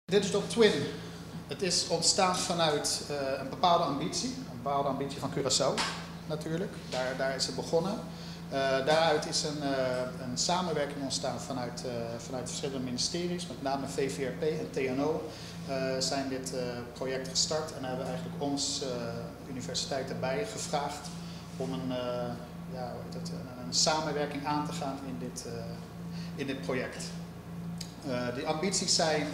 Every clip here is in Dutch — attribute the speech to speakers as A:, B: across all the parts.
A: Digital Twin, het is ontstaan vanuit een bepaalde ambitie van Curaçao natuurlijk, daar is het begonnen. Daaruit is een samenwerking ontstaan vanuit verschillende ministeries, met name VVRP en TNO zijn dit project gestart en hebben eigenlijk ons universiteit erbij gevraagd om een samenwerking aan te gaan in dit project. Die ambities zijn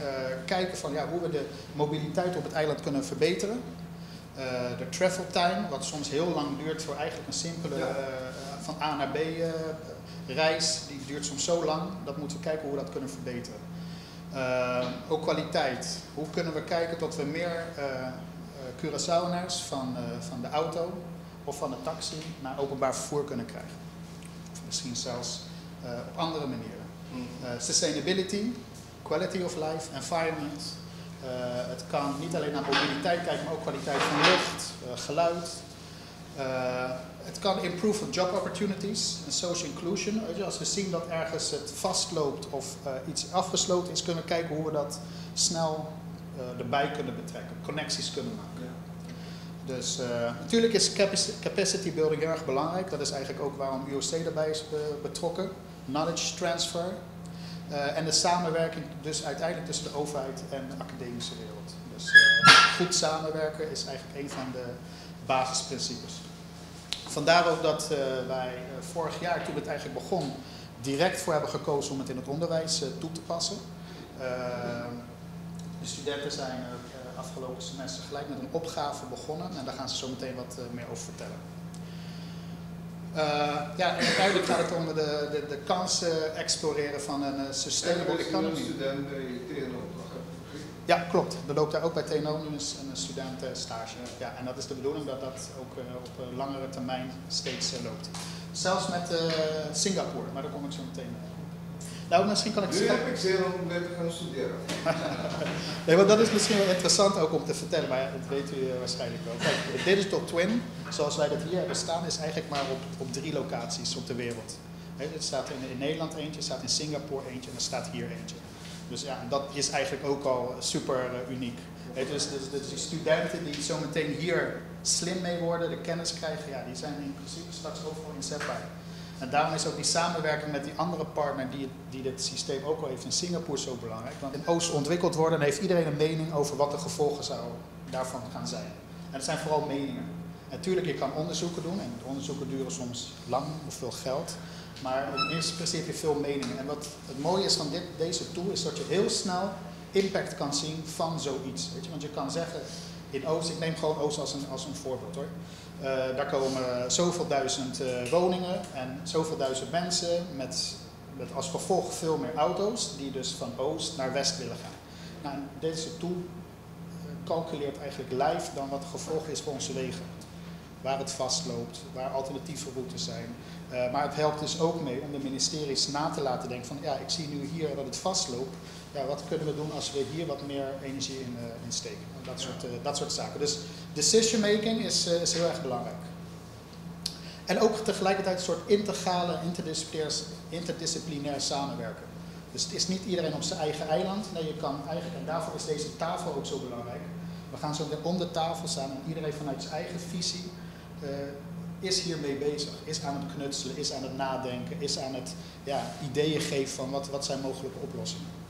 A: kijken van hoe we de mobiliteit op het eiland kunnen verbeteren. De travel time, wat soms heel lang duurt voor eigenlijk een simpele van A naar B reis, die duurt soms zo lang, dat moeten we kijken hoe we dat kunnen verbeteren. Ook kwaliteit, hoe kunnen we kijken dat we meer Curaçaoënaars van de auto of van de taxi naar openbaar vervoer kunnen krijgen. Of misschien zelfs op andere manieren. Sustainability, quality of life, environment. Het kan niet alleen naar mobiliteit kijken, maar ook kwaliteit van lucht, geluid. Het kan improve job opportunities en social inclusion. Als we zien dat ergens het vastloopt of iets afgesloten is, kunnen we kijken hoe we dat snel erbij kunnen betrekken, connecties kunnen maken. Dus natuurlijk is capacity building heel erg belangrijk. Dat is eigenlijk ook waarom UOC erbij is betrokken. Knowledge transfer. En de samenwerking dus uiteindelijk tussen de overheid en de academische wereld. Dus goed samenwerken is eigenlijk een van de basisprincipes. Vandaar ook dat wij vorig jaar, toen het eigenlijk begon, direct voor hebben gekozen om het in het onderwijs toe te passen. De studenten zijn afgelopen semester gelijk met een opgave begonnen en daar gaan ze zo meteen wat meer over vertellen. En uiteindelijk gaat het om de kansen exploreren van een sustainable economy.
B: Student bij TNO.
A: Ja, klopt. Er loopt daar ook bij TNO nu een student stage. Ja, en dat is de bedoeling dat dat ook op langere termijn steeds loopt. Zelfs met Singapore, maar daar kom ik zo meteen op. Nou, misschien kan ik
B: nu heb ik zin om net te gaan studeren.
A: Nee, want dat is misschien wel interessant ook om te vertellen, maar dat weet u waarschijnlijk wel. Kijk, de Digital Twin, zoals wij dat hier hebben staan, is eigenlijk maar op 3 locaties op de wereld. Het staat in Nederland eentje, er staat in Singapore eentje en er staat hier eentje. Dus ja, dat is eigenlijk ook al super uniek. Dus die studenten die zo meteen hier slim mee worden, de kennis krijgen, ja, die zijn in principe straks overal inzetbaar. En daarom is ook die samenwerking met die andere partner die dit systeem ook al heeft in Singapore zo belangrijk. Want in Oost ontwikkeld worden heeft iedereen een mening over wat de gevolgen daarvan gaan zijn. En het zijn vooral meningen. Natuurlijk, je kan onderzoeken doen en onderzoeken duren soms lang of veel geld. Maar in principe veel meningen. En wat het mooie is van deze tool is dat je heel snel impact kan zien van zoiets. Weet je? Want je kan zeggen, in Oost, ik neem gewoon Oost als een voorbeeld hoor. Daar komen zoveel duizend woningen en zoveel duizend mensen met als gevolg veel meer auto's die dus van Oost naar West willen gaan. Nou, deze tool calculeert eigenlijk live dan wat het gevolg is voor onze wegen. Waar het vastloopt, waar alternatieve routes zijn. Maar het helpt dus ook mee om de ministeries na te laten denken van ja, ik zie nu hier dat het vastloopt. Ja, wat kunnen we doen als we hier wat meer energie in steken? Dat soort zaken. Dus decision making is heel erg belangrijk. En ook tegelijkertijd een soort integrale, interdisciplinair samenwerken. Dus het is niet iedereen op zijn eigen eiland. Nee, je kan eigenlijk, en daarvoor is deze tafel ook zo belangrijk. We gaan zo om de tafel staan en iedereen vanuit zijn eigen visie is hiermee bezig. Is aan het knutselen, is aan het nadenken, is aan het ideeën geven van wat zijn mogelijke oplossingen.